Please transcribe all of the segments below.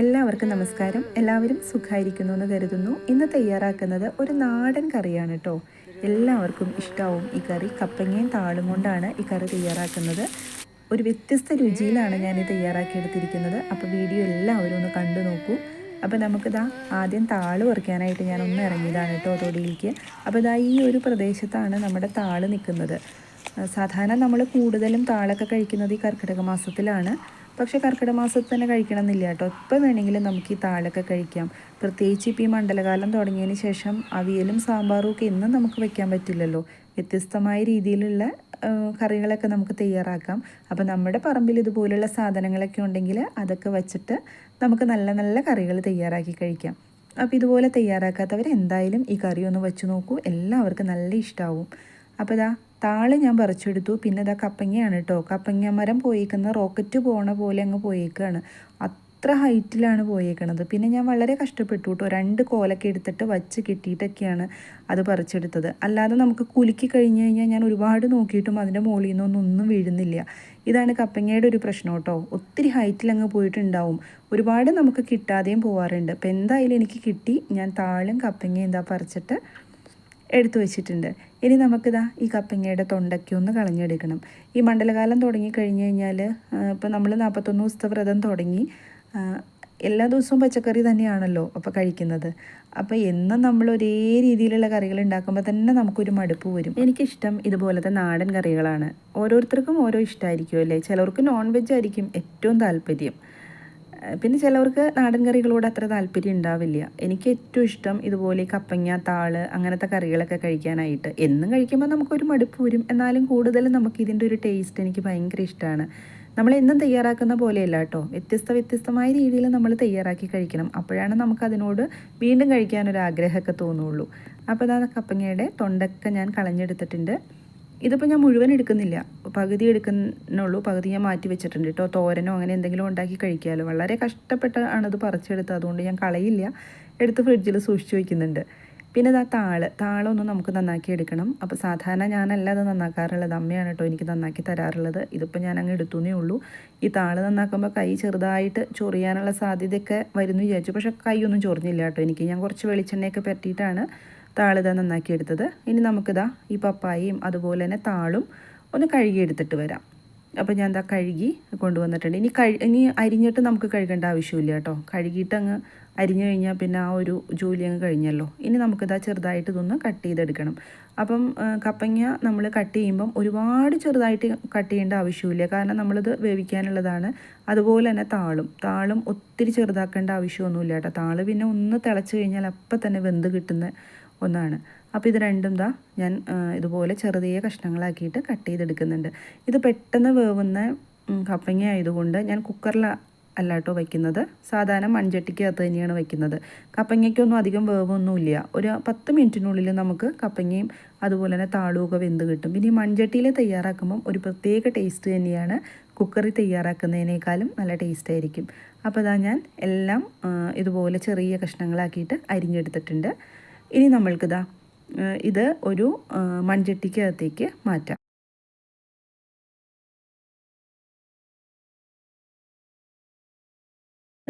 എല്ലാവർക്കും നമസ്കാരം. എല്ലാവരും സുഖമായിരിക്കുന്നു എന്ന് കരുതുന്നു. ഇന്ന് തയ്യാറാക്കുന്നത് ഒരു നാടൻ കറിയാണ് കേട്ടോ. എല്ലാവർക്കും ഇഷ്ടമാവും ഈ കറി. കപ്പങ്ങയും താളും കൊണ്ടാണ് ഈ കറി തയ്യാറാക്കുന്നത്. ഒരു വ്യത്യസ്ത രുചിയിലാണ് ഞാൻ ഈ തയ്യാറാക്കിയെടുത്തിരിക്കുന്നത്. അപ്പോൾ വീഡിയോ എല്ലാവരും ഒന്ന് കണ്ടു നോക്കൂ. അപ്പോൾ നമുക്കിതാ ആദ്യം താള് പറിക്കാനായിട്ട് ഞാൻ ഒന്ന് ഇറങ്ങിയതാണ് കേട്ടോ തൊടിയിലേക്ക്. അപ്പോൾ ഇതാ ഈ ഒരു പ്രദേശത്താണ് നമ്മുടെ താള് നിൽക്കുന്നത്. സാധാരണ നമ്മൾ കൂടുതലും താളൊക്കെ കഴിക്കുന്നത് ഈ കർക്കിടക മാസത്തിലാണ്. പക്ഷേ കർക്കിടക മാസത്തിൽ തന്നെ കഴിക്കണം എന്നില്ല കേട്ടോ. എപ്പോൾ വേണമെങ്കിലും നമുക്ക് ഈ താളൊക്കെ കഴിക്കാം. പ്രത്യേകിച്ച് ഇപ്പോൾ ഈ മണ്ഡലകാലം തുടങ്ങിയതിന് ശേഷം അവിയലും സാമ്പാറും ഒക്കെ എന്നും നമുക്ക് വെക്കാൻ പറ്റില്ലല്ലോ. വ്യത്യസ്തമായ രീതിയിലുള്ള കറികളൊക്കെ നമുക്ക് തയ്യാറാക്കാം. അപ്പോൾ നമ്മുടെ പറമ്പിൽ ഇതുപോലുള്ള സാധനങ്ങളൊക്കെ ഉണ്ടെങ്കിൽ അതൊക്കെ വച്ചിട്ട് നമുക്ക് നല്ല നല്ല കറികൾ തയ്യാറാക്കി കഴിക്കാം. അപ്പോൾ ഇതുപോലെ തയ്യാറാക്കാത്തവർ എന്തായാലും ഈ കറി ഒന്ന് വെച്ച് നോക്കൂ. എല്ലാവർക്കും നല്ല ഇഷ്ടമാവും. അപ്പോൾ ഇതാ താള് ഞാൻ പറിച്ചെടുത്തു. പിന്നെ ഇതാ കപ്പങ്ങയാണ് കേട്ടോ. കപ്പങ്ങ മരം പോയേക്കുന്ന റോക്കറ്റ് പോണ പോലെ അങ്ങ് പോയേക്കാണ്. അത്ര ഹൈറ്റിലാണ് പോയേക്കണത്. പിന്നെ ഞാൻ വളരെ കഷ്ടപ്പെട്ടു കേട്ടോ. 2 കോലൊക്കെ എടുത്തിട്ട് വച്ച് കിട്ടിയിട്ടൊക്കെയാണ് അത് പറിച്ചെടുത്തത്. അല്ലാതെ നമുക്ക് കുലുക്കി കഴിഞ്ഞ് കഴിഞ്ഞാൽ ഞാൻ ഒരുപാട് നോക്കിയിട്ടും അതിൻ്റെ മുകളിൽ നിന്നൊന്നും വീഴുന്നില്ല. ഇതാണ് കപ്പങ്ങയുടെ ഒരു പ്രശ്നം കേട്ടോ. ഒത്തിരി ഹൈറ്റിലങ്ങ് പോയിട്ടുണ്ടാവും. ഒരുപാട് നമുക്ക് കിട്ടാതെയും പോവാറുണ്ട്. അപ്പോൾ എന്തായാലും എനിക്ക് കിട്ടി. ഞാൻ താളും കപ്പങ്ങയും എന്താ പറിച്ചിട്ട് എടുത്തു വെച്ചിട്ടുണ്ട്. ഇനി നമുക്കിതാ ഈ കപ്പങ്ങയുടെ തൊണ്ടയ്ക്ക് ഒന്ന് കളഞ്ഞെടുക്കണം. ഈ മണ്ഡലകാലം തുടങ്ങിക്കഴിഞ്ഞ് കഴിഞ്ഞാൽ ഇപ്പോൾ നമ്മൾ 41 ദിവസത്തെ വ്രതം തുടങ്ങി. എല്ലാ ദിവസവും പച്ചക്കറി തന്നെയാണല്ലോ അപ്പോൾ കഴിക്കുന്നത്. അപ്പോൾ എന്നും നമ്മൾ ഒരേ രീതിയിലുള്ള കറികൾ ഉണ്ടാക്കുമ്പോൾ തന്നെ നമുക്കൊരു മടുപ്പ് വരും. എനിക്കിഷ്ടം ഇതുപോലത്തെ നാടൻ കറികളാണ്. ഓരോരുത്തർക്കും ഓരോ ഇഷ്ടമായിരിക്കും അല്ലേ. ചിലർക്ക് നോൺ വെജ് ആയിരിക്കും ഏറ്റവും താല്പര്യം. പിന്നെ ചിലവർക്ക് നാടൻ കറികളോട് അത്ര താല്പര്യം ഉണ്ടാവില്ല. എനിക്ക് ഏറ്റവും ഇഷ്ടം ഇതുപോലെ കപ്പങ്ങ താള് അങ്ങനത്തെ കറികളൊക്കെ കഴിക്കാനായിട്ട്. എന്നും കഴിക്കുമ്പോൾ നമുക്കൊരു മടുപ്പ് വരും. എന്നാലും കൂടുതലും നമുക്ക് ഇതിൻ്റെ ഒരു ടേസ്റ്റ് എനിക്ക് ഭയങ്കര ഇഷ്ടമാണ്. നമ്മളെന്നും തയ്യാറാക്കുന്ന പോലെയല്ല കേട്ടോ. വ്യത്യസ്തമായ രീതിയിൽ നമ്മൾ തയ്യാറാക്കി കഴിക്കണം. അപ്പോഴാണ് നമുക്കതിനോട് വീണ്ടും കഴിക്കാനൊരു ആഗ്രഹമൊക്കെ തോന്നുള്ളൂ. അപ്പോൾ അതാ കപ്പങ്ങയുടെ തൊണ്ടൊക്കെ ഞാൻ കളഞ്ഞെടുത്തിട്ടുണ്ട്. ഇതിപ്പോൾ ഞാൻ മുഴുവൻ എടുക്കുന്നില്ല, പകുതി എടുക്കുന്നുള്ളൂ. പകുതി ഞാൻ മാറ്റി വെച്ചിട്ടുണ്ട് കേട്ടോ. തോരനോ അങ്ങനെ എന്തെങ്കിലും ഉണ്ടാക്കി കഴിക്കാമല്ലോ. വളരെ കഷ്ടപ്പെട്ടാണത് പറിച്ചെടുത്തത്. അതുകൊണ്ട് ഞാൻ കളയില്ല, എടുത്ത് ഫ്രിഡ്ജിൽ സൂക്ഷിച്ച് വയ്ക്കുന്നുണ്ട്. പിന്നെ ഇതാ താളൊന്ന് നമുക്ക് നന്നാക്കി എടുക്കണം. അപ്പോൾ സാധാരണ ഞാനല്ല അത് നന്നാക്കാറുള്ളത്, അമ്മയാണ് കേട്ടോ എനിക്ക് നന്നാക്കി തരാറുള്ളത്. ഇതിപ്പോൾ ഞാൻ അങ്ങ് എടുത്തുന്നേ ഉള്ളൂ. ഈ താള് നന്നാക്കുമ്പോൾ കൈ ചെറുതായിട്ട് ചൊറിയാനുള്ള സാധ്യതയൊക്കെ വരുന്നു വിചാരിച്ചു. പക്ഷേ കൈയൊന്നും ചൊറിഞ്ഞില്ല കേട്ടോ എനിക്ക്. ഞാൻ കുറച്ച് വെളിച്ചെണ്ണയൊക്കെ പരട്ടിയിട്ടാണ് താളിതാ നന്നാക്കിയെടുത്തത്. ഇനി നമുക്കിതാ ഈ പപ്പായയും അതുപോലെ തന്നെ താളും ഒന്ന് കഴുകിയെടുത്തിട്ട് വരാം. അപ്പോൾ ഞാൻ എന്താ കഴുകി കൊണ്ടുവന്നിട്ടുണ്ട്. ഇനി അരിഞ്ഞിട്ട് നമുക്ക് കഴുകേണ്ട ആവശ്യമില്ല കേട്ടോ. കഴുകിയിട്ട് അങ്ങ് അരിഞ്ഞു കഴിഞ്ഞാൽ പിന്നെ ആ ഒരു ജോലി അങ്ങ് കഴിഞ്ഞല്ലോ. ഇനി നമുക്കിതാ ചെറുതായിട്ട് ഇതൊന്ന് കട്ട് ചെയ്തെടുക്കണം. അപ്പം കപ്പങ്ങ നമ്മൾ കട്ട് ചെയ്യുമ്പം ഒരുപാട് ചെറുതായിട്ട് കട്ട് ചെയ്യേണ്ട ആവശ്യമില്ല. കാരണം നമ്മളിത് വേവിക്കാനുള്ളതാണ്. അതുപോലെ തന്നെ താളും ഒത്തിരി ചെറുതാക്കേണ്ട ആവശ്യമൊന്നുമില്ല കേട്ടോ. താള് പിന്നെ ഒന്ന് തിളച്ച് കഴിഞ്ഞാൽ അപ്പം തന്നെ വെന്ത് കിട്ടുന്ന ഒന്നാണ്. അപ്പോൾ ഇത് രണ്ടും ഞാൻ ഇതുപോലെ ചെറിയ കഷ്ണങ്ങളാക്കിയിട്ട് കട്ട് ചെയ്തെടുക്കുന്നുണ്ട്. ഇത് പെട്ടെന്ന് വേവുന്ന കപ്പങ്ങ ആയതുകൊണ്ട് ഞാൻ കുക്കറിൽ അല്ല കേട്ടോ വയ്ക്കുന്നത്. സാധാരണ മൺചട്ടിക്കകത്ത് തന്നെയാണ് വയ്ക്കുന്നത്. കപ്പങ്ങയ്ക്കൊന്നും അധികം വേവൊന്നുമില്ല. ഒരു 10 മിനിറ്റിനുള്ളിൽ നമുക്ക് കപ്പങ്ങയും അതുപോലെ തന്നെ താളുമൊക്കെ വെന്ത് കിട്ടും. പിന്നെ ഈ മൺചട്ടിയിൽ തയ്യാറാക്കുമ്പം ഒരു പ്രത്യേക ടേസ്റ്റ് തന്നെയാണ്. കുക്കറിൽ തയ്യാറാക്കുന്നതിനേക്കാളും നല്ല ടേസ്റ്റ് ആയിരിക്കും. അപ്പോൾ ഞാൻ എല്ലാം ഇതുപോലെ ചെറിയ കഷ്ണങ്ങളാക്കിയിട്ട് അരിഞ്ഞെടുത്തിട്ടുണ്ട്. ഇനി നമ്മൾക്കിതാ ഇത് ഒരു മൺചട്ടിക്കകത്തേക്ക് മാറ്റാം.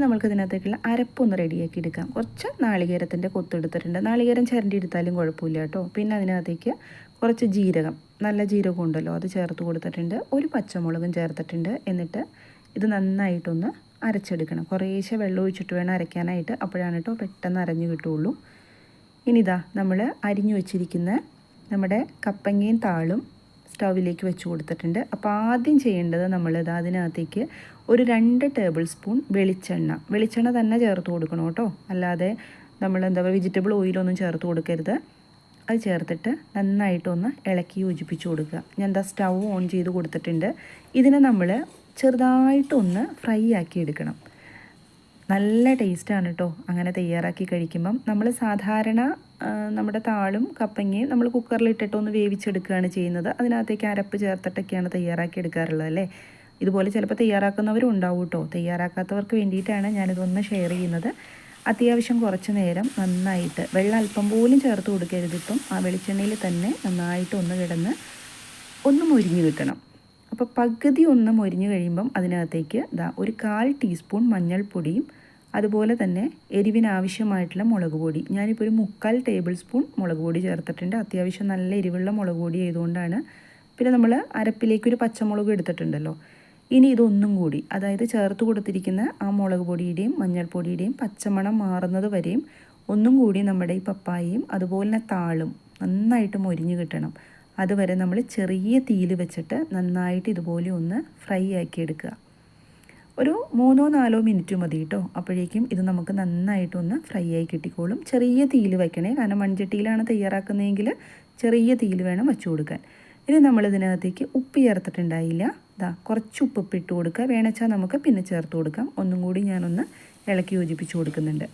നമ്മൾക്കിതിനകത്തേക്കുള്ള അരപ്പൊന്ന് റെഡിയാക്കി എടുക്കാം. കുറച്ച് നാളികേരത്തിൻ്റെ കൊത്തെടുത്തിട്ടുണ്ട്. നാളികേരം ചിരണ്ടി എടുത്താലും കുഴപ്പമില്ല കേട്ടോ. പിന്നെ അതിനകത്തേക്ക് കുറച്ച് ജീരകം, നല്ല ജീരകം ഉണ്ടല്ലോ, അത് ചേർത്ത് കൊടുത്തിട്ടുണ്ട്. ഒരു പച്ചമുളകും ചേർത്തിട്ടുണ്ട്. എന്നിട്ട് ഇത് നന്നായിട്ടൊന്ന് അരച്ചെടുക്കണം. കുറേശ്ശെ വെള്ളം ഒഴിച്ചിട്ട് വേണം അരയ്ക്കാനായിട്ട്. അപ്പോഴാണ് കേട്ടോ പെട്ടെന്ന് അരഞ്ഞു കിട്ടുള്ളൂ. ഇനിതാ നമ്മൾ അരിഞ്ഞു വെച്ചിരിക്കുന്ന നമ്മുടെ കപ്പങ്ങയും താളും സ്റ്റൗവിലേക്ക് വെച്ച് കൊടുത്തിട്ടുണ്ട്. അപ്പോൾ ആദ്യം ചെയ്യേണ്ടത് നമ്മളിത് അതിനകത്തേക്ക് ഒരു 2 ടേബിൾ സ്പൂൺ വെളിച്ചെണ്ണ തന്നെ ചേർത്ത് കൊടുക്കണം കേട്ടോ. അല്ലാതെ നമ്മൾ എന്താ പറയുക വെജിറ്റബിൾ ഓയിലൊന്നും ചേർത്ത് കൊടുക്കരുത്. അത് ചേർത്തിട്ട് നന്നായിട്ടൊന്ന് ഇളക്കി യോജിപ്പിച്ച് കൊടുക്കുക. ഞാൻ സ്റ്റൗ ഓൺ ചെയ്ത് കൊടുത്തിട്ടുണ്ട്. ഇതിനെ നമ്മൾ ചെറുതായിട്ടൊന്ന് ഫ്രൈ ആക്കി എടുക്കണം. നല്ല ടേസ്റ്റാണ് കേട്ടോ അങ്ങനെ തയ്യാറാക്കി കഴിക്കുമ്പം. നമ്മൾ സാധാരണ നമ്മുടെ താളും കപ്പങ്ങയും നമ്മൾ കുക്കറിലിട്ടിട്ടൊന്ന് വേവിച്ചെടുക്കുകയാണ് ചെയ്യുന്നത്. അതിനകത്തേക്ക് അരപ്പ് ചേർത്തിട്ടൊക്കെയാണ് തയ്യാറാക്കി എടുക്കാറുള്ളത് അല്ലേ. ഇതുപോലെ ചിലപ്പോൾ തയ്യാറാക്കുന്നവരും ഉണ്ടാവും കേട്ടോ. തയ്യാറാക്കാത്തവർക്ക് വേണ്ടിയിട്ടാണ് ഞാനിതൊന്ന് ഷെയർ ചെയ്യുന്നത്. അത്യാവശ്യം കുറച്ച് നേരം നന്നായിട്ട് വെള്ളം അല്പം പോലും ചേർത്ത് കൊടുക്കരുത്. ഇപ്പം ആ വെളിച്ചെണ്ണയിൽ തന്നെ നന്നായിട്ട് ഒന്ന് കിടന്ന് ഒന്ന് മൊരിഞ്ഞ് കിട്ടണം. അപ്പോൾ പകുതി ഒന്ന് മൊരിഞ്ഞ് കഴിയുമ്പം അതിനകത്തേക്ക് ഒരു 1/4 ടീസ്പൂൺ മഞ്ഞൾപ്പൊടിയും അതുപോലെ തന്നെ എരിവിനാവശ്യമായിട്ടുള്ള മുളക് പൊടി. ഞാനിപ്പോൾ ഒരു 3/4 ടേബിൾ സ്പൂൺ മുളക് പൊടി ചേർത്തിട്ടുണ്ട്. അത്യാവശ്യം നല്ല എരിവുള്ള മുളക് പൊടി ആയതുകൊണ്ടാണ്. പിന്നെ നമ്മൾ അരപ്പിലേക്ക് ഒരു പച്ചമുളക് എടുത്തിട്ടുണ്ടല്ലോ. ഇനി ഇതൊന്നും കൂടി, അതായത് ചേർത്ത് കൊടുത്തിരിക്കുന്ന ആ മുളക് പൊടിയുടെയും മഞ്ഞൾപ്പൊടിയുടെയും പച്ചമണം മാറുന്നത് വരെയും ഒന്നും കൂടി നമ്മുടെ ഈ പപ്പായയും അതുപോലെ തന്നെ താളും നന്നായിട്ട് മൊരിഞ്ഞ് കിട്ടണം. അതുവരെ നമ്മൾ ചെറിയ തീയിൽ വെച്ചിട്ട് നന്നായിട്ട് ഇതുപോലെ ഒന്ന് ഫ്രൈ ആക്കി എടുക്കുക. ഒരു 3-4 മിനിറ്റ് മതി കേട്ടോ. അപ്പോഴേക്കും ഇത് നമുക്ക് നന്നായിട്ടൊന്ന് ഫ്രൈ ആയി കിട്ടിക്കോളും. ചെറിയ തീയിൽ വയ്ക്കണേ, കാരണം മൺചട്ടിയിലാണ് തയ്യാറാക്കുന്നതെങ്കിൽ ചെറിയ തീയിൽ വേണം വെച്ച് കൊടുക്കാൻ. ഇനി നമ്മളിതിനകത്തേക്ക് ഉപ്പ് ചേർത്തിട്ടുണ്ടായില്ല. കുറച്ച് ഉപ്പ് ഇട്ട് കൊടുക്കുക. വേണമെച്ചാൽ നമുക്ക് പിന്നെ ചേർത്ത് കൊടുക്കാം. ഒന്നും കൂടി ഞാനൊന്ന് ഇളക്കി യോജിപ്പിച്ച് കൊടുക്കുന്നുണ്ട്.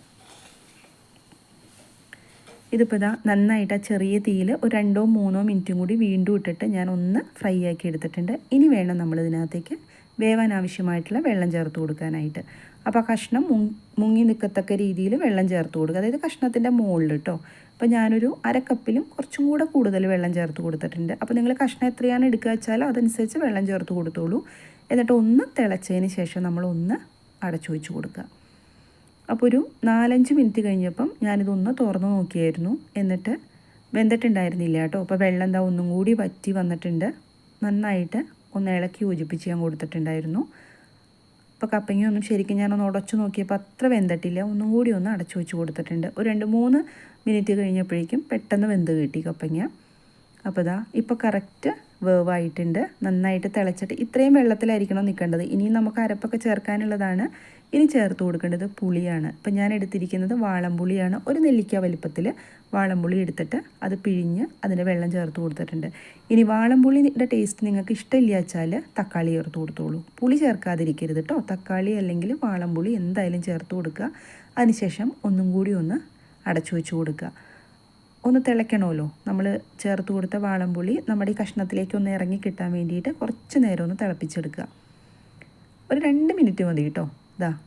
ഇതിപ്പോൾ നന്നായിട്ട് ആ ചെറിയ തീയിൽ ഒരു 2-3 മിനിറ്റും കൂടി വീണ്ടും ഇട്ടിട്ട് ഞാൻ ഒന്ന് ഫ്രൈ ആക്കി എടുത്തിട്ടുണ്ട്. ഇനി വേണം നമ്മളിതിനകത്തേക്ക് വേവാൻ ആവശ്യമായിട്ടുള്ള വെള്ളം ചേർത്ത് കൊടുക്കാനായിട്ട്. അപ്പോൾ ആ കഷ്ണം മുങ്ങി നിൽക്കത്തക്ക രീതിയിൽ വെള്ളം ചേർത്ത് കൊടുക്കുക, അതായത് കഷ്ണത്തിൻ്റെ മുകളിൽ കേട്ടോ. അപ്പോൾ ഞാനൊരു 1/2 കപ്പിലും കുറച്ചും കൂടെ കൂടുതൽ വെള്ളം ചേർത്ത് കൊടുത്തിട്ടുണ്ട്. അപ്പോൾ നിങ്ങൾ കഷ്ണം എത്രയാണ് എടുക്കുക വെച്ചാലോ അതനുസരിച്ച് വെള്ളം ചേർത്ത് കൊടുത്തോളൂ. എന്നിട്ട് ഒന്ന് തിളച്ചതിന് ശേഷം നമ്മളൊന്ന് അടച്ചു വെച്ച് കൊടുക്കുക. അപ്പോൾ ഒരു 4-5 മിനിറ്റ് കഴിഞ്ഞപ്പം ഞാനിതൊന്ന് തുറന്ന് നോക്കിയായിരുന്നു. എന്നിട്ട് വെന്തിട്ടുണ്ടായിരുന്നില്ല കേട്ടോ. അപ്പോൾ വെള്ളം ഒന്നും കൂടി വറ്റി വന്നിട്ടുണ്ട്. നന്നായിട്ട് ഒന്ന് ഇളക്കി യോജിപ്പിച്ച് ഞാൻ കൊടുത്തിട്ടുണ്ടായിരുന്നു. അപ്പോൾ കപ്പങ്ങയൊന്നും ശരിക്കും ഞാനൊന്ന് ഉടച്ചു നോക്കിയപ്പോൾ അത്ര വെന്തിട്ടില്ല. ഒന്നും കൂടി ഒന്ന് അടച്ചു വെച്ച് കൊടുത്തിട്ടുണ്ട്. ഒരു 2-3 മിനിറ്റ് കഴിഞ്ഞപ്പോഴേക്കും പെട്ടെന്ന് വെന്ത് കിട്ടി കപ്പങ്ങ. അപ്പോൾ ഇപ്പോൾ കറക്റ്റ് വേവായിട്ടുണ്ട്. നന്നായിട്ട് തിളച്ചിട്ട് ഇത്രയും വെള്ളത്തിലായിരിക്കണം നിൽക്കേണ്ടത്. ഇനിയും നമുക്ക് അരപ്പൊക്കെ ചേർക്കാനുള്ളതാണ്. ഇനി ചേർത്ത് കൊടുക്കേണ്ടത് പുളിയാണ്. ഇപ്പം ഞാൻ എടുത്തിരിക്കുന്നത് വാളംപുളിയാണ്. ഒരു നെല്ലിക്ക വലിപ്പത്തിൽ വാളംപുളി എടുത്തിട്ട് അത് പിഴിഞ്ഞ് അതിൻ്റെ വെള്ളം ചേർത്ത് കൊടുത്തിട്ടുണ്ട്. ഇനി വാളംപുളിയുടെ ടേസ്റ്റ് നിങ്ങൾക്ക് ഇഷ്ടമില്ല വെച്ചാൽ തക്കാളി ചേർത്ത് കൊടുത്തോളൂ. പുളി ചേർക്കാതിരിക്കരുത് കേട്ടോ. തക്കാളി അല്ലെങ്കിൽ വാളംപുളി എന്തായാലും ചേർത്ത് കൊടുക്കുക. അതിനുശേഷം ഒന്നും കൂടി ഒന്ന് അടച്ചു വെച്ച് കൊടുക്കുക. ഒന്ന് തിളയ്ക്കണമല്ലോ. നമ്മൾ ചേർത്ത് കൊടുത്ത വാളംപുളി നമ്മുടെ ഈ കഷ്ണത്തിലേക്ക് ഒന്ന് ഇറങ്ങി കിട്ടാൻ വേണ്ടിയിട്ട് കുറച്ച് നേരം ഒന്ന് തിളപ്പിച്ചെടുക്കുക. ഒരു 2 മിനിറ്റ് മതി കേട്ടോ.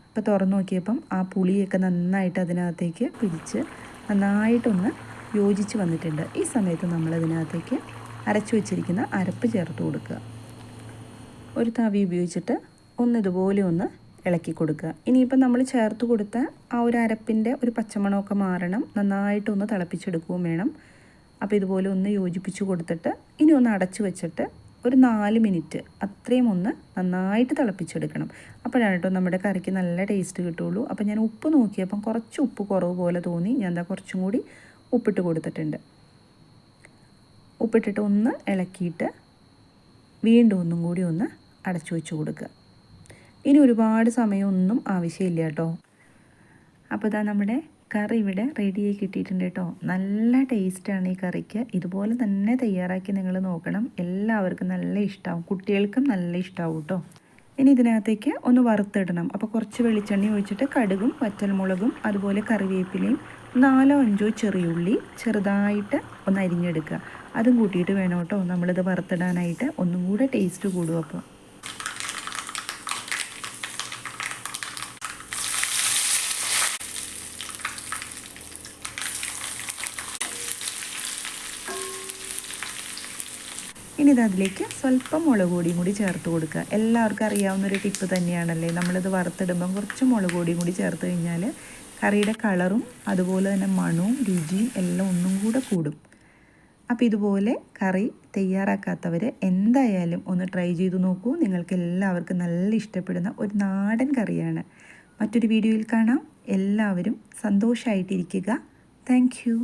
ഇപ്പോൾ തുറന്ന് നോക്കിയപ്പം ആ പുളിയൊക്കെ നന്നായിട്ട് അതിനകത്തേക്ക് പിടിച്ച് നന്നായിട്ടൊന്ന് യോജിച്ച് വന്നിട്ടുണ്ട്. ഈ സമയത്ത് നമ്മളതിനകത്തേക്ക് അരച്ചു വെച്ചിരിക്കുന്ന അരപ്പ് ചേർത്ത് കൊടുക്കുക. ഒരു തവി ഉപയോഗിച്ചിട്ട് ഇതുപോലെ ഒന്ന് ഇളക്കി കൊടുക്കുക. ഇനിയിപ്പം നമ്മൾ ചേർത്ത് കൊടുത്ത ആ ഒരു അരപ്പിൻ്റെ ഒരു പച്ചമണമൊക്കെ മാറണം. നന്നായിട്ടൊന്ന് തിളപ്പിച്ചെടുക്കുകയും വേണം. അപ്പോൾ ഇതുപോലെ ഒന്ന് യോജിപ്പിച്ച് കൊടുത്തിട്ട് ഇനി ഒന്ന് അടച്ചു വെച്ചിട്ട് ഒരു 4 മിനിറ്റ് അത്രയും ഒന്ന് നന്നായിട്ട് തിളപ്പിച്ചെടുക്കണം. അപ്പോഴാണ് കേട്ടോ നമ്മുടെ കറിക്ക് നല്ല ടേസ്റ്റ് കിട്ടുള്ളൂ. അപ്പോൾ ഞാൻ ഉപ്പ് നോക്കിയപ്പം കുറച്ച് ഉപ്പ് കുറവ് പോലെ തോന്നി. ഞാൻ കുറച്ചും കൂടി ഉപ്പിട്ട് കൊടുത്തിട്ടുണ്ട്. ഉപ്പിട്ടിട്ട് ഒന്ന് ഇളക്കിയിട്ട് വീണ്ടും ഒന്നും കൂടി ഒന്ന് അടച്ചു വെച്ച് കൊടുക്കുക. ഇനി ഒരുപാട് സമയമൊന്നും ആവശ്യമില്ല കേട്ടോ. അപ്പോൾ നമ്മുടെ കറി ഇവിടെ റെഡിയായി കിട്ടിയിട്ടുണ്ട് കേട്ടോ. നല്ല ടേസ്റ്റാണ് ഈ കറിക്ക്. ഇതുപോലെ തന്നെ തയ്യാറാക്കി നിങ്ങൾ നോക്കണം. എല്ലാവർക്കും നല്ല ഇഷ്ടമാവും. കുട്ടികൾക്കും നല്ല ഇഷ്ടമാവും കേട്ടോ. ഇനി ഇതിനകത്തേക്ക് ഒന്ന് വറുത്തിടണം. അപ്പോൾ കുറച്ച് വെളിച്ചെണ്ണ ഒഴിച്ചിട്ട് കടുകും വറ്റൽമുളകും അതുപോലെ കറിവേപ്പിലയും 4-5 ചെറിയുള്ളി ചെറുതായിട്ട് ഒന്ന് അരിഞ്ഞെടുക്കുക. അതും കൂട്ടിയിട്ട് വേണം കേട്ടോ നമ്മളിത് വറുത്തിടാനായിട്ട്. ഒന്നും കൂടെ ടേസ്റ്റ് കൂടും. അപ്പോൾ ഇനി അതിലേക്ക് സ്വല്പം മുളക് പൊടിയും കൂടി ചേർത്ത് കൊടുക്കുക. എല്ലാവർക്കും അറിയാവുന്നൊരു ടിപ്പ് തന്നെയാണല്ലേ. നമ്മളിത് വറുത്തിടുമ്പം കുറച്ച് മുളക് പൊടിയും കൂടി ചേർത്ത് കഴിഞ്ഞാൽ കറിയുടെ കളറും അതുപോലെ തന്നെ മണവും രുചിയും എല്ലാം ഒന്നും കൂടെ കൂടും. അപ്പോൾ ഇതുപോലെ കറി തയ്യാറാക്കാത്തവർ എന്തായാലും ഒന്ന് ട്രൈ ചെയ്ത് നോക്കൂ. നിങ്ങൾക്ക് എല്ലാവർക്കും നല്ല ഇഷ്ടപ്പെടുന്ന ഒരു നാടൻ കറിയാണ്. മറ്റൊരു വീഡിയോയിൽ കാണാം. എല്ലാവരും സന്തോഷമായിട്ടിരിക്കുക. Thank you.